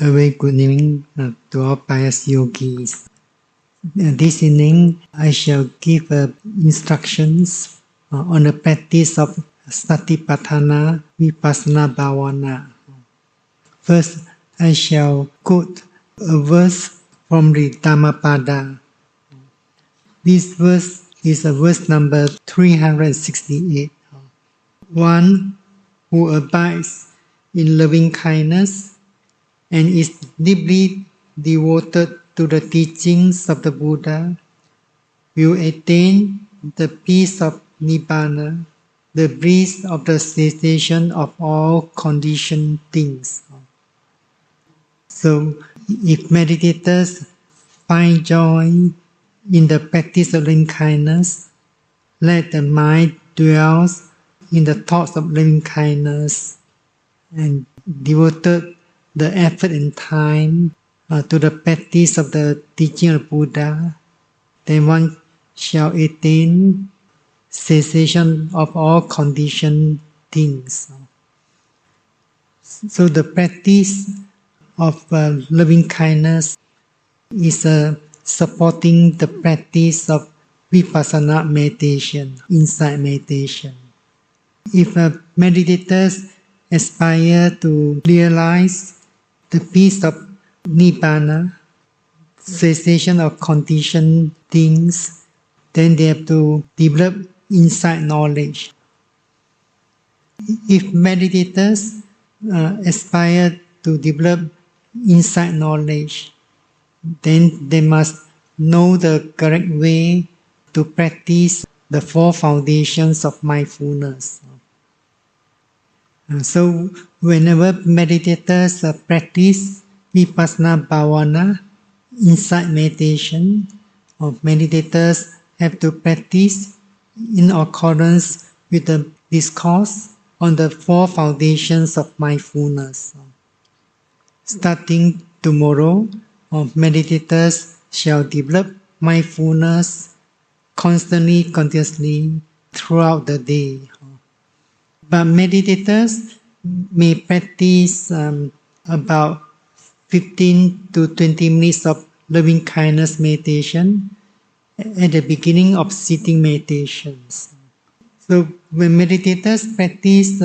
A very good evening to all pious yogis. This evening, I shall give instructions on the practice of Satipatthana, Vipassana, Bhavana. First, I shall quote a verse from the Dhammapada. This verse is verse number 368. One who abides in loving kindness and is deeply devoted to the teachings of the Buddha will attain the peace of Nibbana, the bliss of the cessation of all conditioned things. So, if meditators find joy in the practice of loving kindness, let the mind dwell in the thoughts of loving kindness and devoted the effort and time to the practice of the teaching of Buddha, then one shall attain cessation of all conditioned things. So the practice of loving kindness is supporting the practice of Vipassana meditation, insight meditation. If meditators aspire to realize the peace of Nibbana, cessation of conditioned things, then they have to develop insight knowledge. If meditators aspire to develop insight knowledge, then they must know the correct way to practice the four foundations of mindfulness. So, whenever meditators practice Vipassana Bhavana, insight meditation, or meditators have to practice in accordance with the discourse on the four foundations of mindfulness. Starting tomorrow, meditators shall develop mindfulness constantly, continuously throughout the day. But meditators may practice about 15 to 20 minutes of loving kindness meditation at the beginning of sitting meditations. So when meditators practice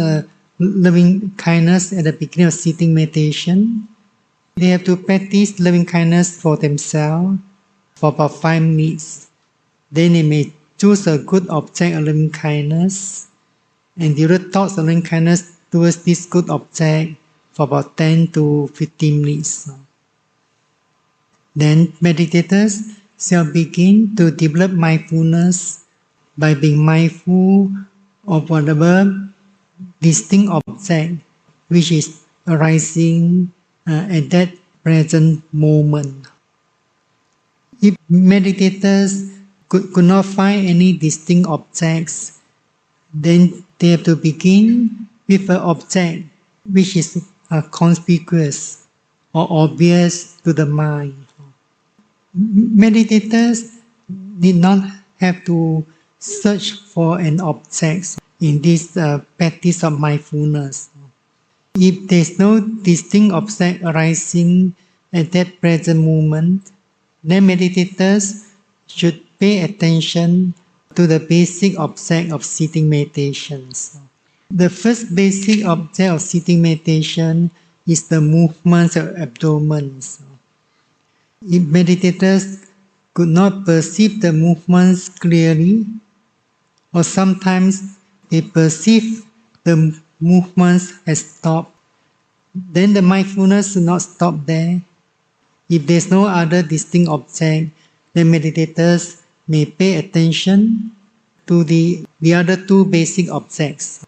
loving kindness at the beginning of sitting meditation, they have to practice loving kindness for themselves for about 5 minutes. Then they may choose a good object of loving kindness and direct thoughts of loving kindness towards this good object for about 10 to 15 minutes. Then meditators shall begin to develop mindfulness by being mindful of whatever distinct object which is arising at that present moment. If meditators could not find any distinct objects, then they have to begin with an object which is conspicuous or obvious to the mind. Meditators did not have to search for an object in this practice of mindfulness. If there is no distinct object arising at that present moment, then meditators should pay attention to the basic object of sitting meditations. The first basic object of sitting meditation is the movements of abdomen. If meditators could not perceive the movements clearly, or sometimes they perceive the movements has stopped, then the mindfulness should not stop there. If there is no other distinct object, then meditators may pay attention to the other two basic objects.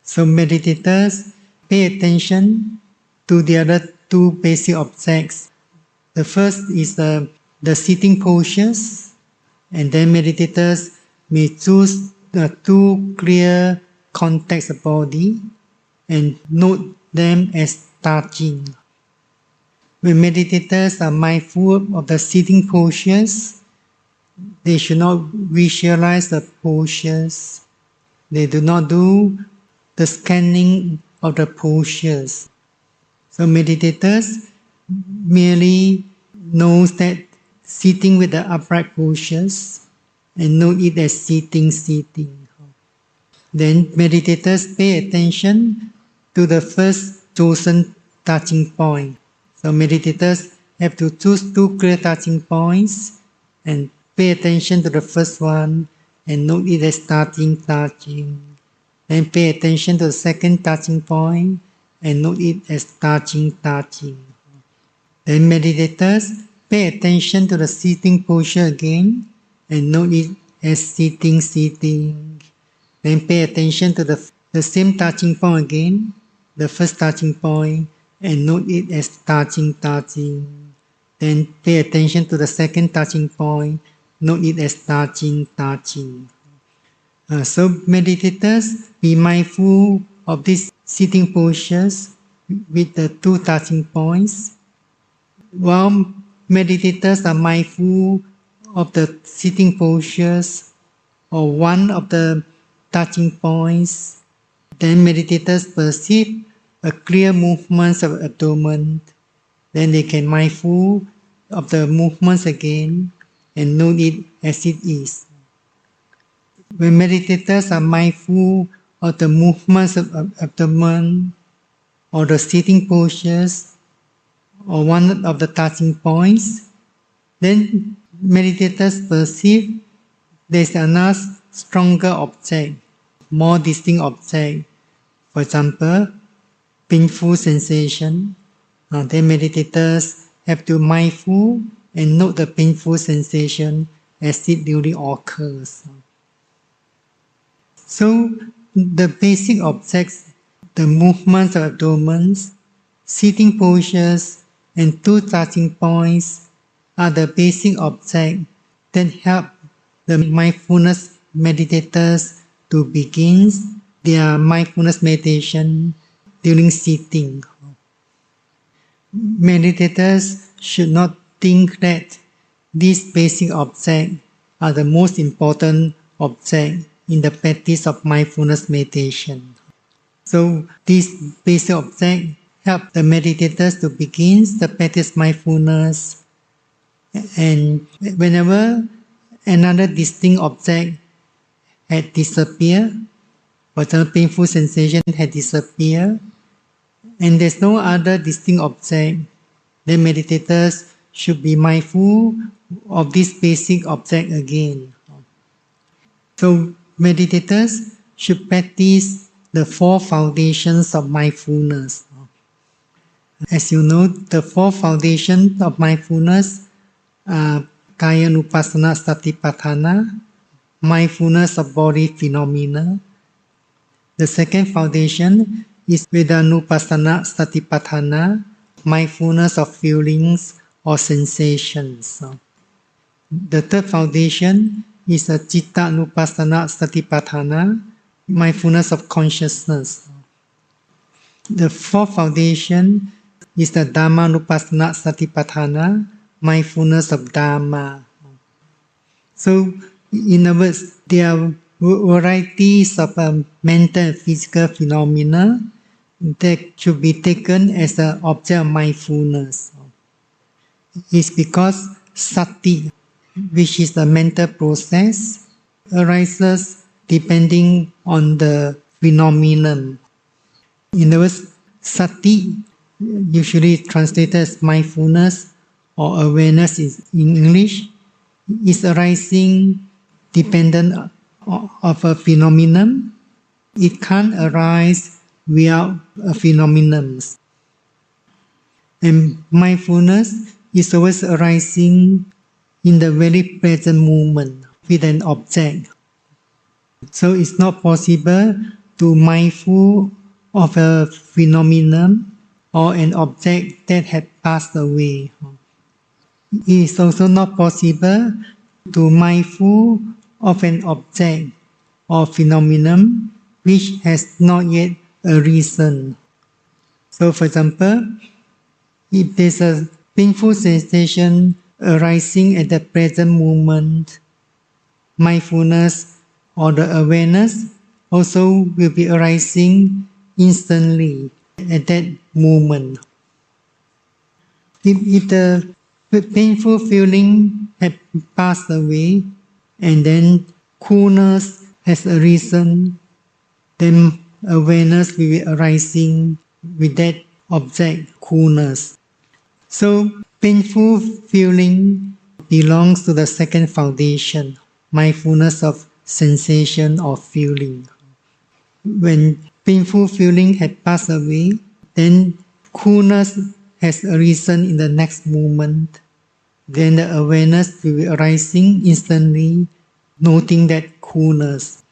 So meditators pay attention to the other two basic objects. The first is the sitting postures, and then meditators may choose the two clear contacts of body and note them as touching. When meditators are mindful of the sitting postures, they should not visualize the postures. They do not do the scanning of the postures. So meditators merely knows that sitting with the upright postures and know it as sitting. Then meditators pay attention to the first chosen touching point. So meditators have to choose two clear touching points and pay attention to the first one and note it as touching. Then pay attention to the second touching point and note it as touching. Then meditators pay attention to the sitting posture again and note it as sitting. Then pay attention to the same touching point again, the first touching point, and note it as touching. Then pay attention to the second touching point, note it as touching. So meditators be mindful of these sitting postures with the two touching points. While meditators are mindful of the sitting postures or one of the touching points, then meditators perceive a clear movements of abdomen. Then they can mindful of the movements again and note it as it is. When meditators are mindful of the movements of abdomen or the sitting postures or one of the touching points, then meditators perceive there is another stronger object, more distinct object. For example, painful sensation. Then meditators have to mindful and note the painful sensation as it duly occurs. So the basic objects, the movements of abdomen, sitting postures, and two touching points are the basic objects that help the mindfulness meditators to begin their mindfulness meditation during sitting. Meditators should not think that these basic objects are the most important object in the practice of mindfulness meditation. So these basic objects help the meditators to begin the practice mindfulness, and whenever another distinct object had disappeared, for example, painful sensation had disappeared, and there's no other distinct object, then meditators should be mindful of this basic object again. So meditators should practice the four foundations of mindfulness. As you know, the four foundations of mindfulness are Kaya-nupassana Satipatthana, mindfulness of body phenomena. The second foundation is Vedana-nupassana Satipatthana, mindfulness of feelings or sensations. The third foundation is a Citta-nupassana Satipatthana, mindfulness of consciousness. The fourth foundation is the Dhamma-nupassana Satipatthana, mindfulness of Dhamma. So, in other words, there are varieties of mental and physical phenomena that should be taken as an object of mindfulness. It's because sati, which is the mental process, arises depending on the phenomenon. In other words, sati, usually translated as mindfulness or awareness in English, is arising dependent of a phenomenon. It can't arise without a phenomenon. And mindfulness is always arising in the very present moment with an object. So it's not possible to mindful of a phenomenon or an object that had passed away. It is also not possible to mindful of an object or phenomenon which has not yet arisen. So for example, if there's a painful sensation arising at the present moment, mindfulness or the awareness also will be arising instantly at that moment. If the painful feeling had passed away and then coolness has arisen, then awareness will be arising with that object, coolness. So painful feeling belongs to the second foundation, mindfulness of sensation or feeling. When painful feeling had passed away, then coolness has arisen in the next moment. Then the awareness will be arising instantly, noting that coolness.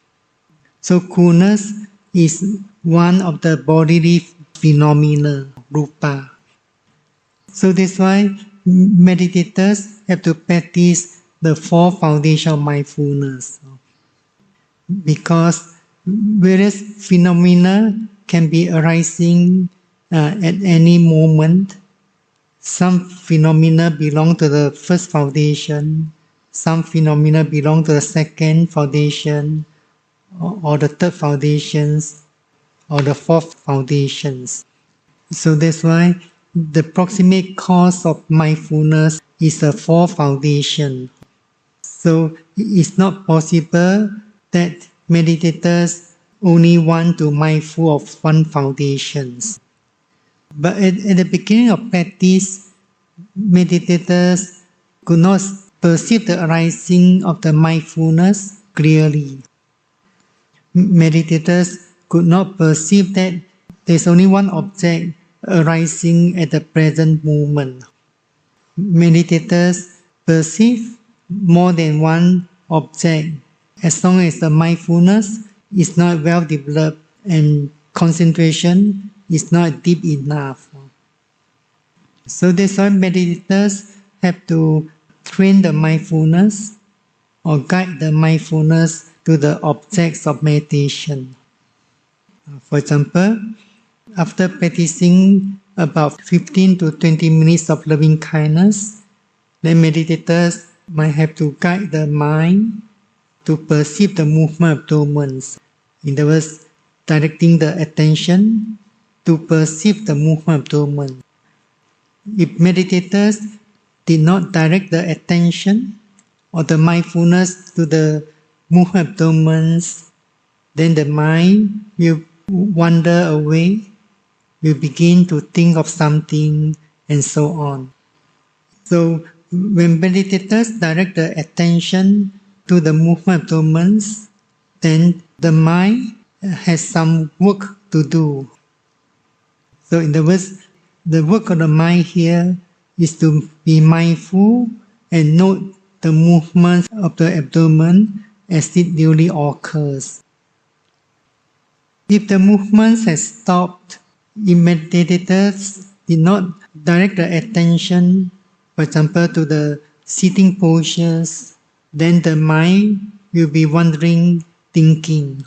So coolness is one of the bodily phenomena, rupa. So that's why meditators have to practice the four foundations of mindfulness. Because various phenomena can be arising at any moment. Some phenomena belong to the first foundation, some phenomena belong to the second foundation, or the third foundations, or the fourth foundations. So that's why the proximate cause of mindfulness is the fourth foundation. So it's not possible that meditators only want to mindful of one foundation. But at the beginning of practice, meditators could not perceive the arising of the mindfulness clearly. Meditators could not perceive that there's only one object arising at the present moment. Meditators perceive more than one object as long as the mindfulness is not well developed and concentration is not deep enough. So that's why meditators have to train the mindfulness or guide the mindfulness to the objects of meditation. For example, after practicing about 15 to 20 minutes of loving kindness, then meditators might have to guide the mind to perceive the movement of abdomens. In other words, directing the attention to perceive the movement of abdomen. If meditators did not direct the attention or the mindfulness to the movement of abdomens, then the mind will wander away, will begin to think of something, and so on. So when meditators direct the attention to the movement of abdomens, then the mind has some work to do. So in other words, the work of the mind here is to be mindful and note the movement of the abdomen as it duly occurs. If the movement has stopped, if meditators did not direct the attention, for example, to the sitting postures, then the mind will be wandering, thinking.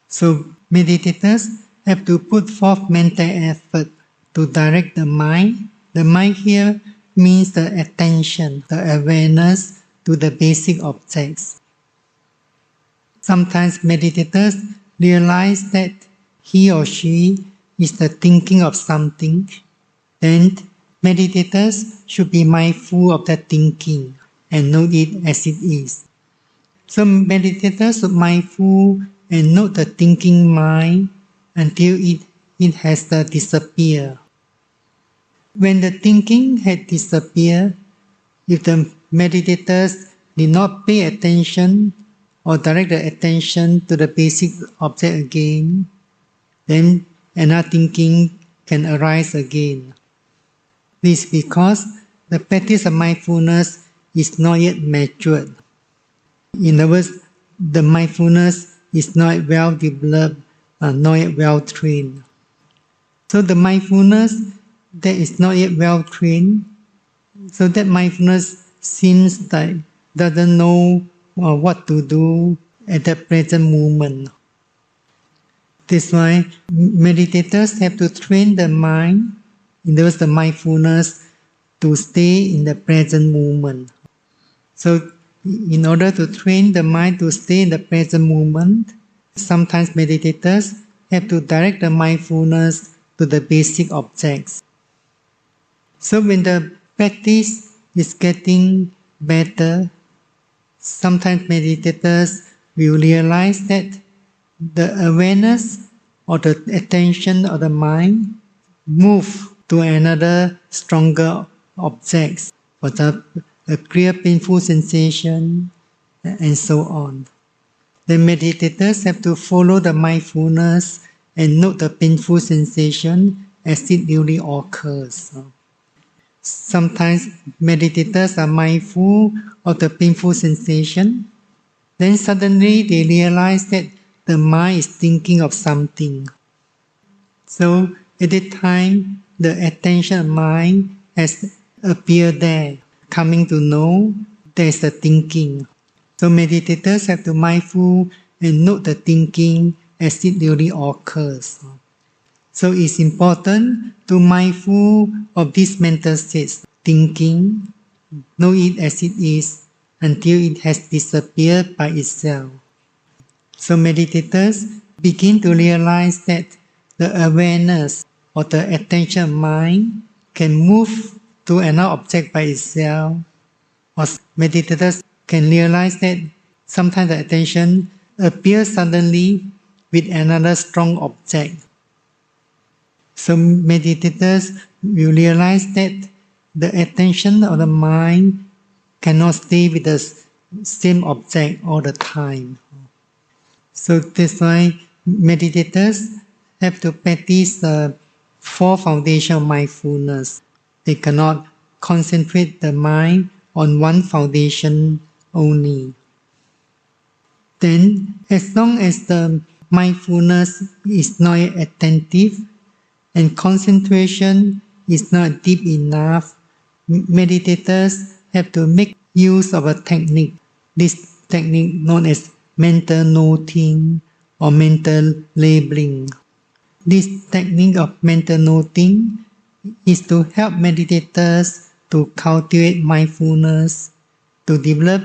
So meditators have to put forth mental effort to direct the mind. The mind here means the attention, the awareness to the basic objects. Sometimes meditators realize that he or she is the thinking of something, then meditators should be mindful of that thinking and note it as it is. So meditators should be mindful and note the thinking mind until it has disappeared. When the thinking had disappeared, if the meditators did not pay attention or direct the attention to the basic object again, then another thinking can arise again. This is because the practice of mindfulness is not yet matured. In other words, the mindfulness is not well developed, not yet well trained. So the mindfulness that is not yet well trained, so that mindfulness seems like doesn't know what to do at the present moment. That's why meditators have to train the mind, in other words, the mindfulness, to stay in the present moment. So in order to train the mind to stay in the present moment, sometimes meditators have to direct the mindfulness to the basic objects. So when the practice is getting better, sometimes meditators will realize that the awareness or the attention of the mind move to another stronger objects, for example, a clear painful sensation, and so on. The meditators have to follow the mindfulness and note the painful sensation as it really occurs. Sometimes meditators are mindful of the painful sensation. Then suddenly they realize that the mind is thinking of something. So at that time, the attention of mind has appeared there, coming to know there's a thinking. So meditators have to mindful and note the thinking as it really occurs. So it's important to mindful of this mental state, thinking, know it as it is until it has disappeared by itself. So meditators begin to realize that the awareness or the attention mind can move to another object by itself. Or meditators can realize that sometimes the attention appears suddenly with another strong object. So meditators will realize that the attention of the mind cannot stay with the same object all the time. So that's why meditators have to practice the four foundations of mindfulness. They cannot concentrate the mind on one foundation only. Then, as long as the mindfulness is not attentive and concentration is not deep enough, meditators have to make use of a technique. This technique known as mental noting or mental labeling. This technique of mental noting is to help meditators to cultivate mindfulness, to develop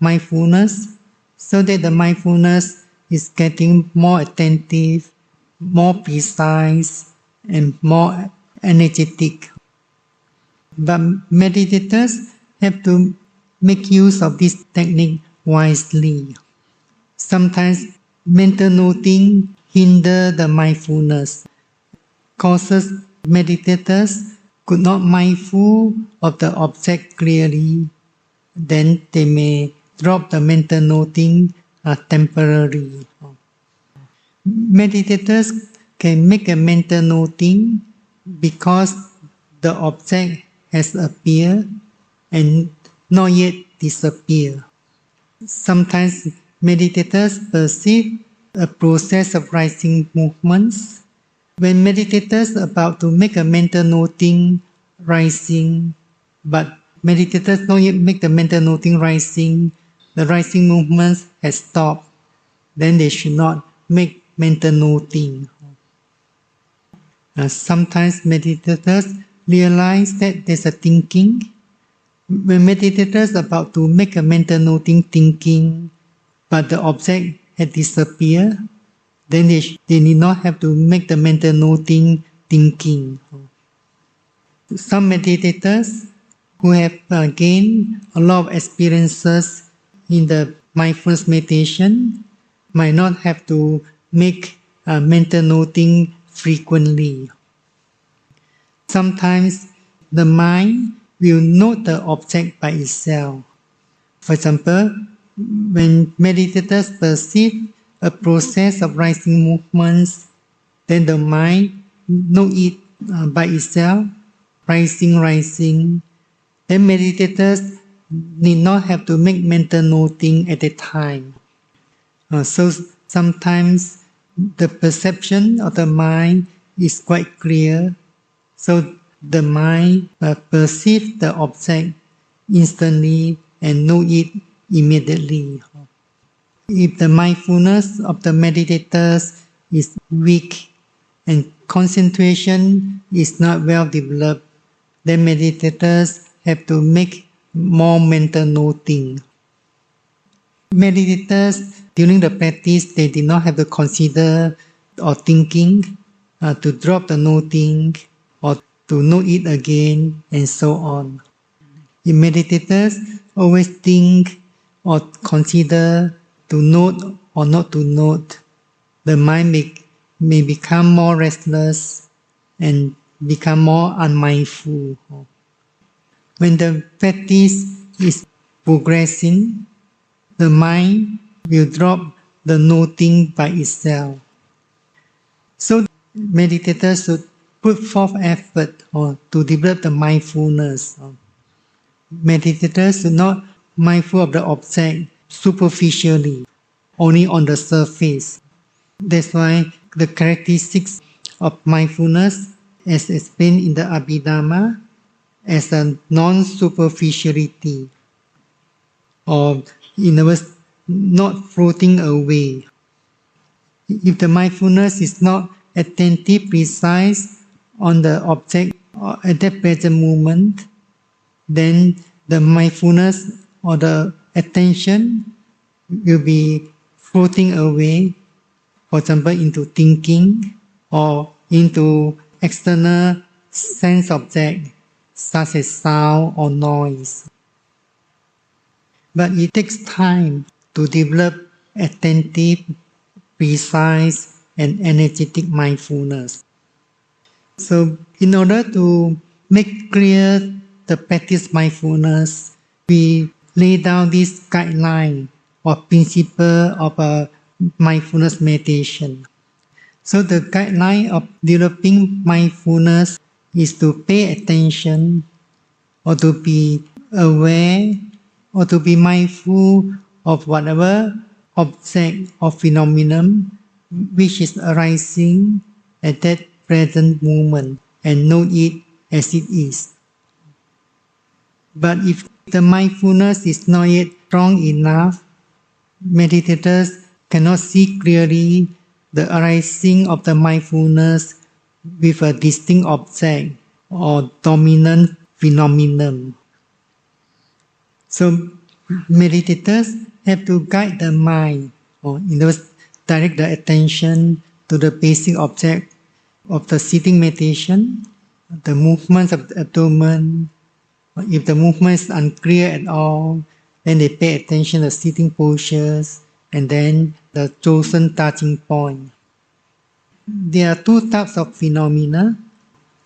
mindfulness, so that the mindfulness is getting more attentive, more precise, and more energetic. But meditators have to make use of this technique wisely. Sometimes mental noting hinder the mindfulness, causes meditators could not mindful of the object clearly. Then they may drop the mental noting temporarily. Meditators can make a mental noting because the object has appeared and not yet disappeared. Sometimes meditators perceive a process of rising movements. When meditators are about to make a mental noting rising, but meditators don't yet make the mental noting rising, the rising movements has stopped, then they should not make mental noting. Sometimes meditators realize that there's a thinking. When meditators are about to make a mental noting thinking, but the object had disappeared, then they need not have to make the mental noting thinking. Some meditators who have gained a lot of experiences in the mindfulness meditation might not have to make mental noting frequently. Sometimes the mind will note the object by itself. For example, when meditators perceive a process of rising movements, then the mind know it by itself, rising. Then meditators need not have to make mental noting at the time. So sometimes the perception of the mind is quite clear. So the mind perceives the object instantly and know it immediately. If the mindfulness of the meditators is weak and concentration is not well developed, then meditators have to make more mental noting. Meditators during the practice, they did not have to consider or thinking to drop the noting or to note it again, and so on. If meditators always think or consider to note or not to note, the mind may become more restless and become more unmindful. When the practice is progressing, the mind will drop the noting by itself. So meditators should put forth effort to develop the mindfulness. Meditators should not mindful of the object superficially, only on the surface. That's why the characteristics of mindfulness, as explained in the Abhidhamma, as a non-superficiality, or in other words, not floating away. If the mindfulness is not attentive, precise on the object at that present moment, then the mindfulness or the attention will be floating away, for example, into thinking or into external sense object such as sound or noise. But it takes time to develop attentive, precise, and energetic mindfulness. So in order to make clear the practice mindfulness, we lay down this guideline or principle of a mindfulness meditation. So the guideline of developing mindfulness is to pay attention or to be aware or to be mindful of whatever object or phenomenon which is arising at that present moment and note it as it is. But if the mindfulness is not yet strong enough, meditators cannot see clearly the arising of the mindfulness with a distinct object or dominant phenomenon. So meditators have to guide the mind, or in other words, direct the attention to the basic object of the sitting meditation, the movements of the abdomen. If the movement is unclear at all, then they pay attention to sitting postures and then the chosen touching point. There are two types of phenomena.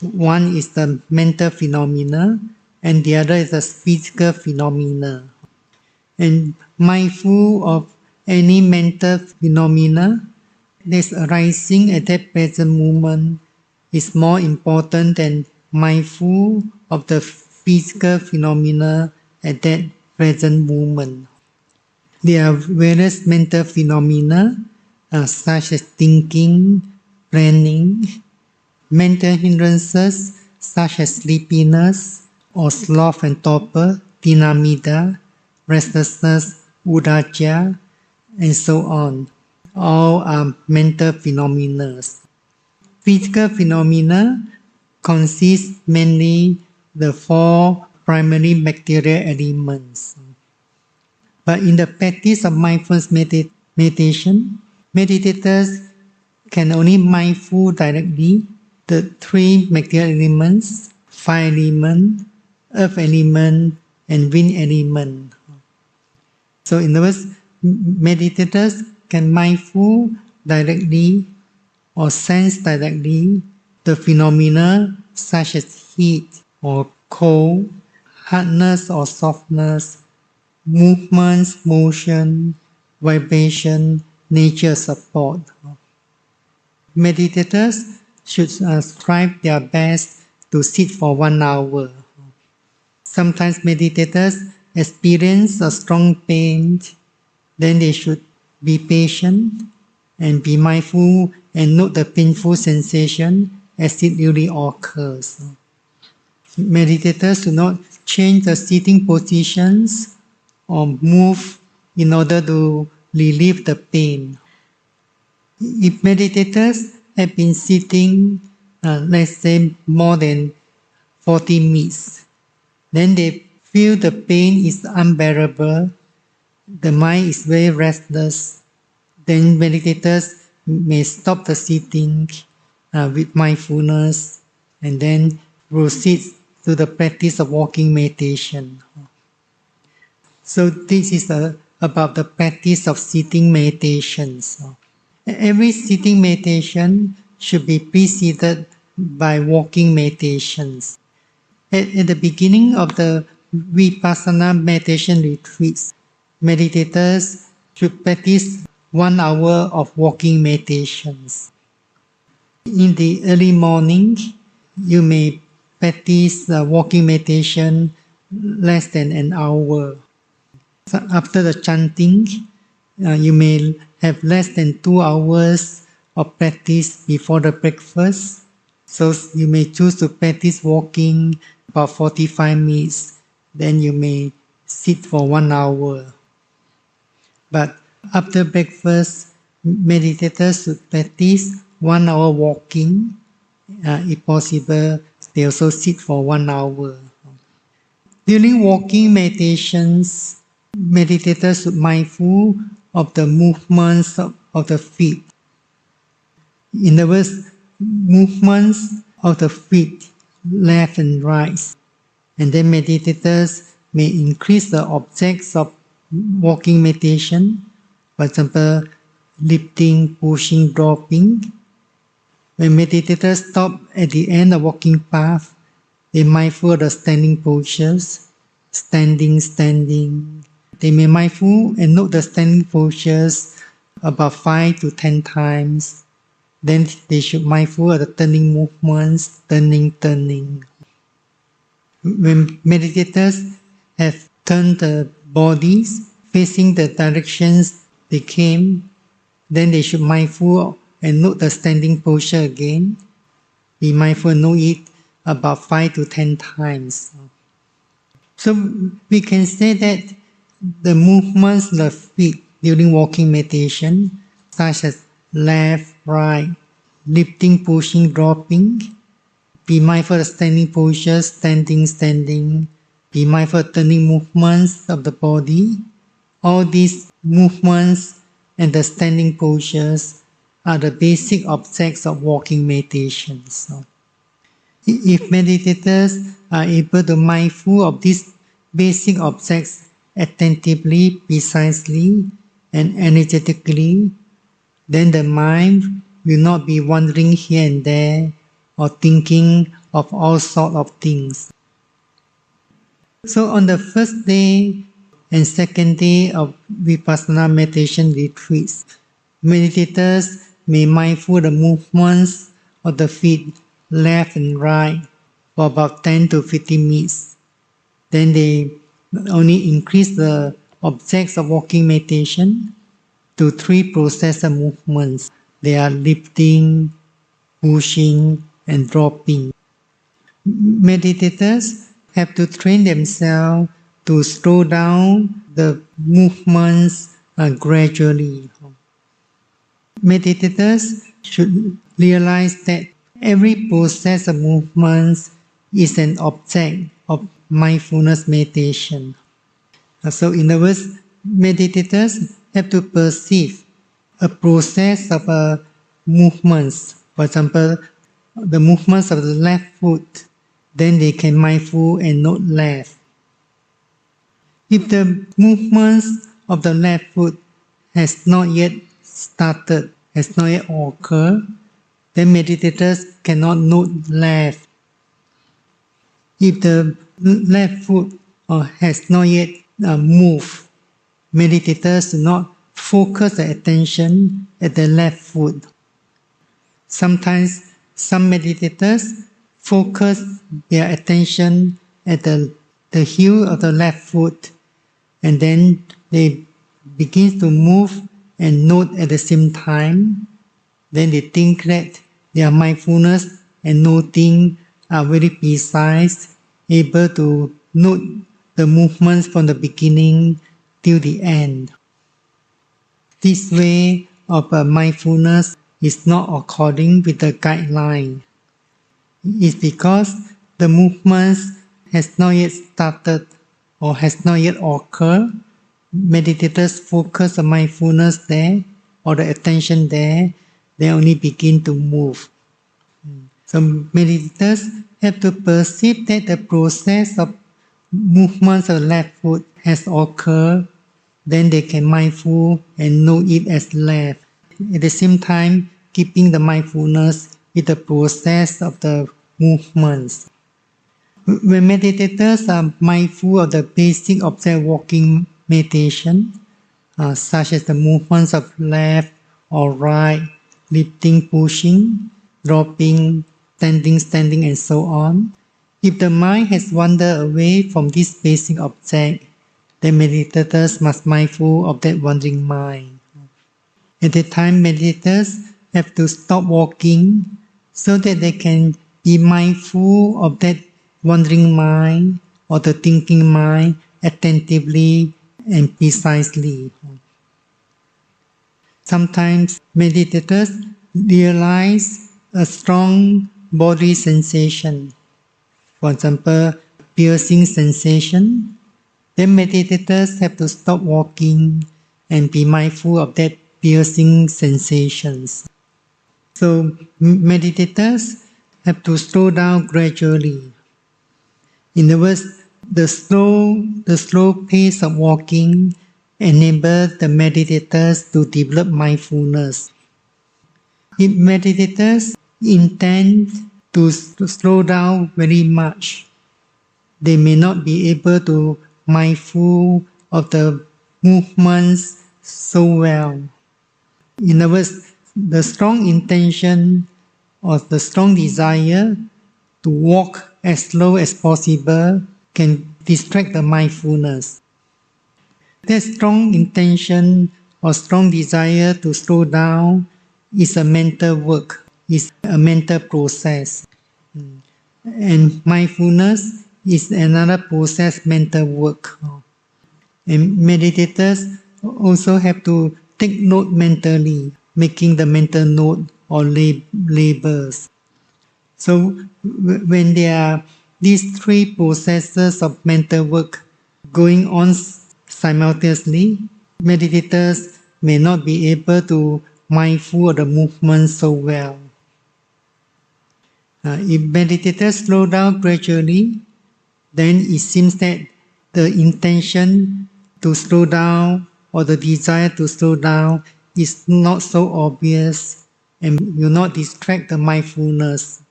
One is the mental phenomena and the other is the physical phenomena. And mindful of any mental phenomena that's arising at that present moment is more important than mindful of the physical phenomena at that present moment. There are various mental phenomena such as thinking, planning, mental hindrances such as sleepiness or sloth and torpor, tinamida, restlessness, udaja, and so on. All are mental phenomena. Physical phenomena consist mainly the four primary material elements. But in the practice of mindfulness meditation, meditators can only mindful directly the three material elements, fire element, earth element, and wind element. So in other words, meditators can mindful directly or sense directly the phenomena such as heat or cold, hardness or softness, movements, motion, vibration, nature support. Meditators should strive their best to sit for 1 hour. Sometimes meditators experience a strong pain, then they should be patient and be mindful and note the painful sensation as it really occurs. Meditators do not change the sitting positions or move in order to relieve the pain. If meditators have been sitting, let's say more than 40 minutes, then they feel the pain is unbearable, the mind is very restless, then meditators may stop the sitting with mindfulness and then proceed to the practice of walking meditation. So this is about the practice of sitting meditations. Every sitting meditation should be preceded by walking meditations. At the beginning of the Vipassana meditation retreats, meditators should practice 1 hour of walking meditations. In the early morning, you may practice walking meditation less than an hour. So after the chanting, you may have less than 2 hours of practice before the breakfast. So you may choose to practice walking about 45 minutes. Then you may sit for 1 hour. But after breakfast, meditators should practice 1 hour walking. If possible, they also sit for 1 hour. During walking meditations, meditators should be mindful of the movements of the feet. In other words, movements of the feet, left and right. And then meditators may increase the objects of walking meditation. For example, lifting, pushing, dropping. When meditators stop at the end of walking path, they mindful of the standing postures, standing. They may mindful and note the standing postures about 5 to 10 times. Then they should mindful of the turning movements, turning. When meditators have turned the bodies facing the directions they came, then they should mindful and note the standing posture again. Be mindful and note it about 5 to 10 times. So we can say that the movements of the feet during walking meditation, such as left, right, lifting, pushing, dropping, be mindful of standing postures, standing, be mindful of turning movements of the body. All these movements and the standing postures are the basic objects of walking meditation. So, if meditators are able to mindful of these basic objects attentively, precisely, and energetically, then the mind will not be wandering here and there or thinking of all sorts of things. So on the first day and second day of Vipassana meditation retreats, meditators may mindful the movements of the feet left and right for about 10 to 15 minutes. Then they only increase the objects of walking meditation to 3 processor movements. They are lifting, pushing, and dropping. Meditators have to train themselves to slow down the movements gradually. Meditators should realize that every process of movements is an object of mindfulness meditation. So in other words, meditators have to perceive a process of movements. For example, the movements of the left foot, then they can mindful and note left. If the movements of the left foot has not yet started, has not yet occurred, then meditators cannot note left. If the left foot has not yet moved, meditators do not focus the attention at the left foot. Sometimes some meditators focus their attention at the heel of the left foot, and then they begin to move and note at the same time. Then they think that their mindfulness and noting are very precise, able to note the movements from the beginning till the end. This way of mindfulness is not according with the guideline. It's because the movements has not yet started or has not yet occurred. Meditators focus the mindfulness there or the attention there, they only begin to move. So meditators have to perceive that the process of movements of left foot has occurred, then they can mindful and know it as left. At the same time, keeping the mindfulness with the process of the movements. When meditators are mindful of the basic object walking meditation, such as the movements of left or right, lifting, pushing, dropping, standing, and so on. If the mind has wandered away from this basic object, the meditators must be mindful of that wandering mind. At the time, meditators have to stop walking so that they can be mindful of that wandering mind or the thinking mind attentively and precisely. Sometimes meditators realize a strong body sensation, for example, piercing sensation. Then meditators have to stop walking and be mindful of that piercing sensations. So meditators have to slow down gradually. In other words, the slow pace of walking enables the meditators to develop mindfulness. If meditators intend to slow down very much, they may not be able to mindful of the movements so well. In other words, the strong intention or the strong desire to walk as slow as possible can distract the mindfulness. That strong intention or strong desire to slow down is a mental work, is a mental process. And mindfulness is another process, mental work. And meditators also have to take note mentally, making the mental note or labels. So when there are these three processes of mental work going on simultaneously, meditators may not be able to mindful of the movement so well. If meditators slow down gradually, then it seems that the intention to slow down or the desire to slow down is not so obvious and will not distract the mindfulness.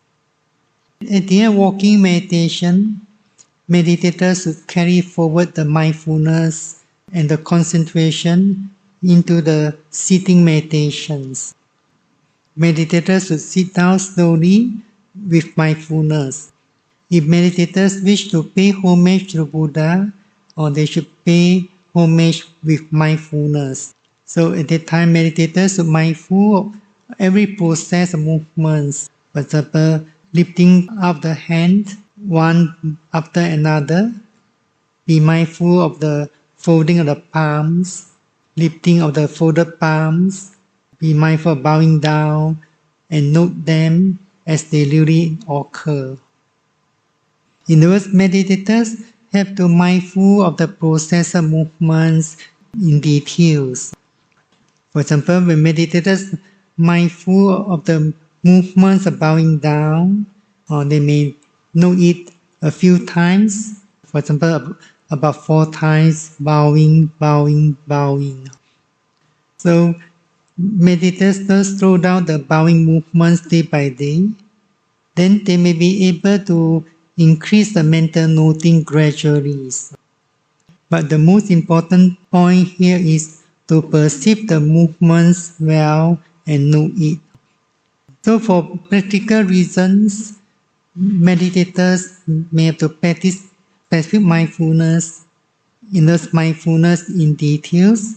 At the end of walking meditation, meditators should carry forward the mindfulness and the concentration into the sitting meditations. Meditators should sit down slowly with mindfulness. If meditators wish to pay homage to Buddha, or they should pay homage with mindfulness. So at that time, meditators should be mindful of every process of movements. For example, lifting up the hand one after another. Be mindful of the folding of the palms, lifting of the folded palms. Be mindful of bowing down and note them as they really occur. In other words, meditators have to be mindful of the process of movements in details. For example, when meditators mindful of the movements of bowing down, or they may note it a few times. For example, about 4 times bowing. So meditators slow down the bowing movements day by day. Then they may be able to increase the mental noting gradually. But the most important point here is to perceive the movements well and know it. So for practical reasons, meditators may have to practice specific mindfulness, mindfulness in details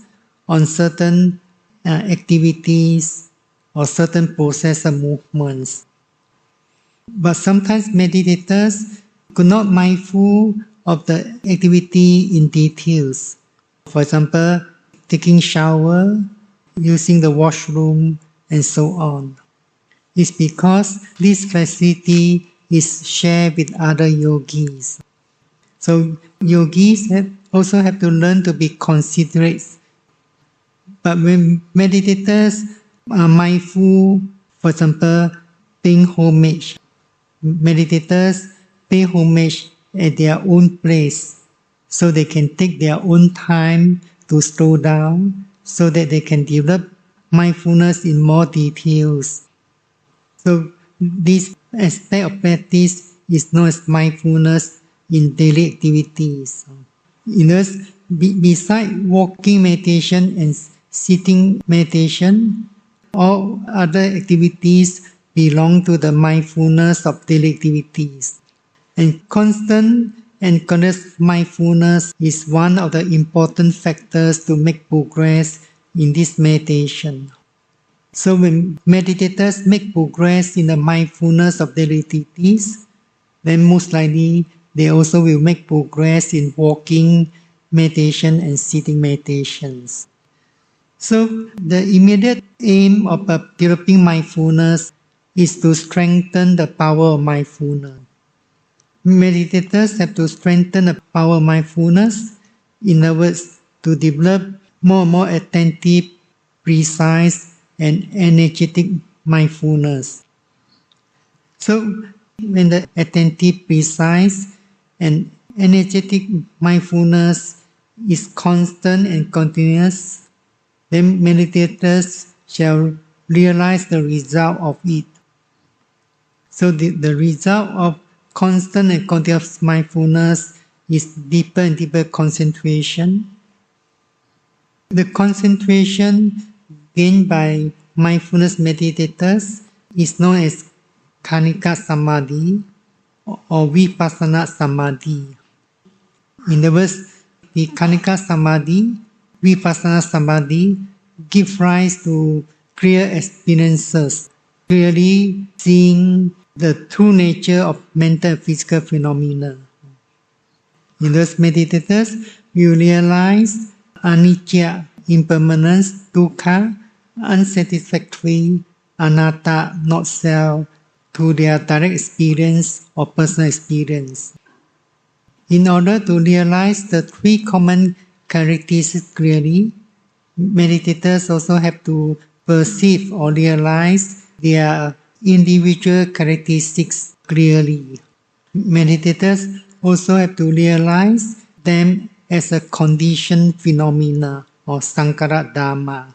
on certain activities or certain process of movements. But sometimes meditators could not mindful of the activity in details. For example, taking shower, using the washroom, and so on. It's because this facility is shared with other yogis. So yogis also have to learn to be considerate. But when meditators are mindful, for example, paying homage, meditators pay homage at their own place, so they can take their own time to slow down, so that they can develop mindfulness in more details. So this aspect of practice is known as mindfulness in daily activities. In others, besides walking meditation and sitting meditation, all other activities belong to the mindfulness of daily activities. And constant and continuous mindfulness is one of the important factors to make progress in this meditation. So when meditators make progress in the mindfulness of daily activities, then most likely they also will make progress in walking meditation and sitting meditations. So the immediate aim of developing mindfulness is to strengthen the power of mindfulness. Meditators have to strengthen the power of mindfulness, in other words, to develop more and more attentive, precise, and energetic mindfulness. So when the attentive, precise, and energetic mindfulness is constant and continuous, then meditators shall realize the result of it. So the result of constant and continuous mindfulness is deeper and deeper concentration. The concentration gained by mindfulness meditators is known as Khanika Samadhi or Vipassana Samadhi. In other words, the Khanika Samadhi, Vipassana Samadhi give rise to clear experiences, clearly seeing the true nature of mental and physical phenomena. In those meditators, you realize anicca, impermanence, dukkha, unsatisfactory, anatta, not self, to their direct experience or personal experience. In order to realize the three common characteristics clearly, meditators also have to perceive or realize their individual characteristics clearly. Meditators also have to realize them as a conditioned phenomena or sankhara dharma.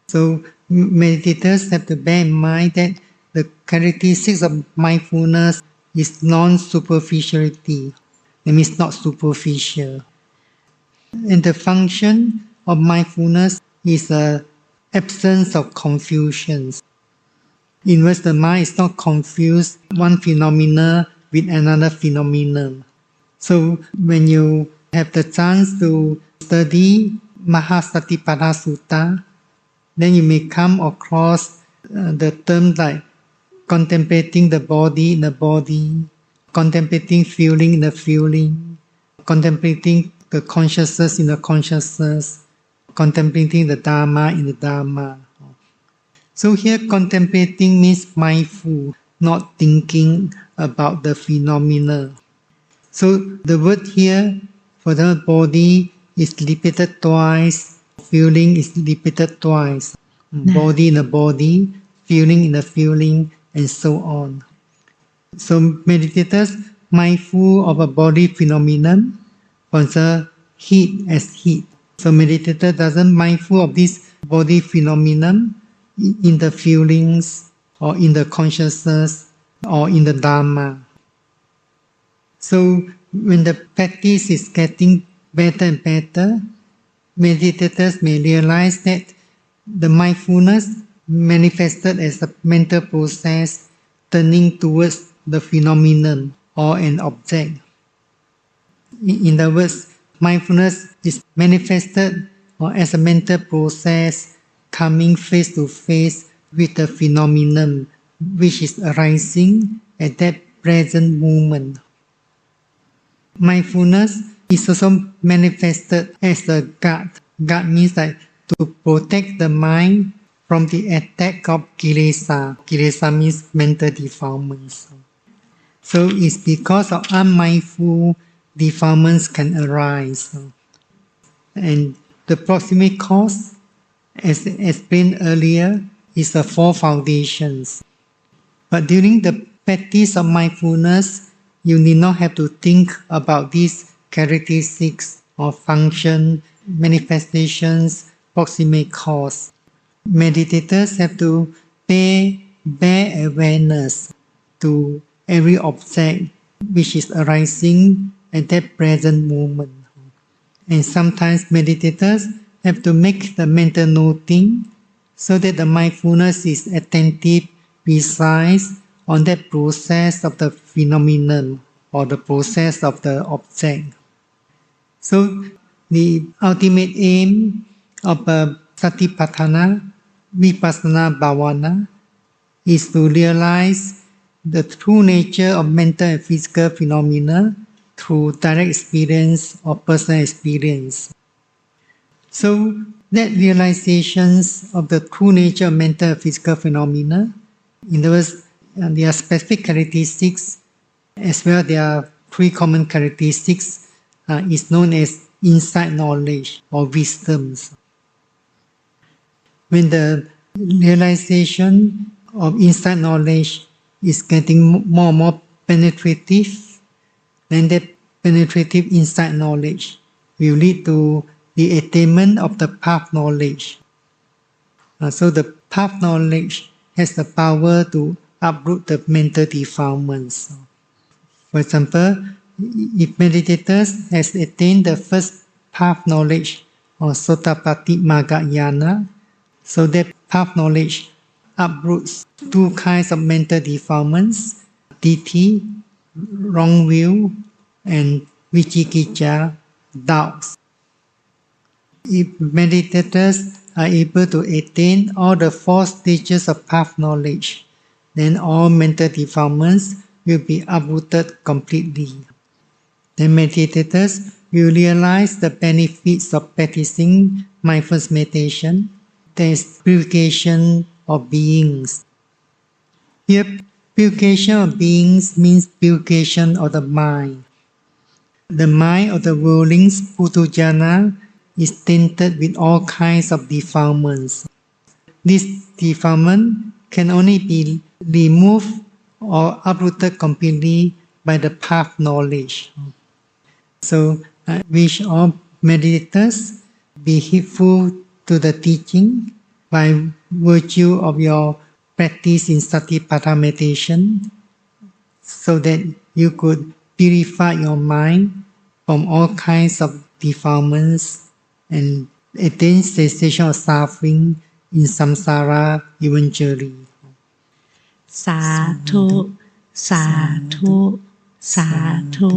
So meditators have to bear in mind that the characteristics of mindfulness is non-superficiality. It means not superficial. And the function of mindfulness is an absence of confusion. In which the mind is not confused one phenomena with another phenomenon. So when you have the chance to study Satipatthana Sutta, then you may come across the terms like contemplating the body in the body, contemplating feeling in the feeling, contemplating the consciousness in the consciousness, contemplating the Dharma in the Dharma. So here contemplating means mindful, not thinking about the phenomena. So the word here for the body is repeated twice, feeling is repeated twice. Body in the body, feeling in the feeling, and so on. So meditators mindful of a body phenomenon, consider heat as heat. So meditator doesn't mindful of this body phenomenon in the feelings or in the consciousness or in the Dharma. So when the practice is getting better and better, meditators may realize that the mindfulness manifested as a mental process turning towards the phenomenon or an object. In other words, mindfulness is manifested or as a mental process coming face to face with the phenomenon which is arising at that present moment. Mindfulness is also manifested as a guard. Guard means that to protect the mind from the attack of kilesa. Kilesa means mental defilements. So it's because of unmindful defilements can arise. And the proximate cause, as explained earlier, is the four foundations. But during the practice of mindfulness, you need not have to think about these characteristics or function, manifestations, proximate cause. Meditators have to pay bare awareness to every object which is arising at that present moment. And sometimes meditators have to make the mental noting so that the mindfulness is attentive, precise on that process of the phenomenon or the process of the object. So the ultimate aim of Satipatthana, Vipassana, Bhavana is to realize the true nature of mental and physical phenomena through direct experience or personal experience. So that realizations of the true nature of mental and physical phenomena, in other words, there are specific characteristics as well there are three common characteristics is known as insight knowledge or wisdoms. When the realization of insight knowledge is getting more and more penetrative, then that penetrative insight knowledge will lead to the attainment of the path knowledge. So the path knowledge has the power to uproot the mental defilements. For example, if meditators has attained the first path knowledge or Sotapatti Magayana, so that path knowledge uproots two kinds of mental defilements, ditthi, wrong view, and vicikicca, doubts. If meditators are able to attain all the four stages of path knowledge, then all mental defilements will be uprooted completely. The meditators will realize the benefits of practicing mindfulness meditation. There is purification of beings. Here, purification of beings means purification of the mind. The mind of the worldlings, Putujana, is tainted with all kinds of defilements. This defilement can only be removed or uprooted completely by the path knowledge. So, wish all meditators be heedful to the teaching by virtue of your practice in Satipatthana meditation, so that you could purify your mind from all kinds of defilements and attain cessation of suffering in samsara eventually. สาธุ สาธุ สาธุ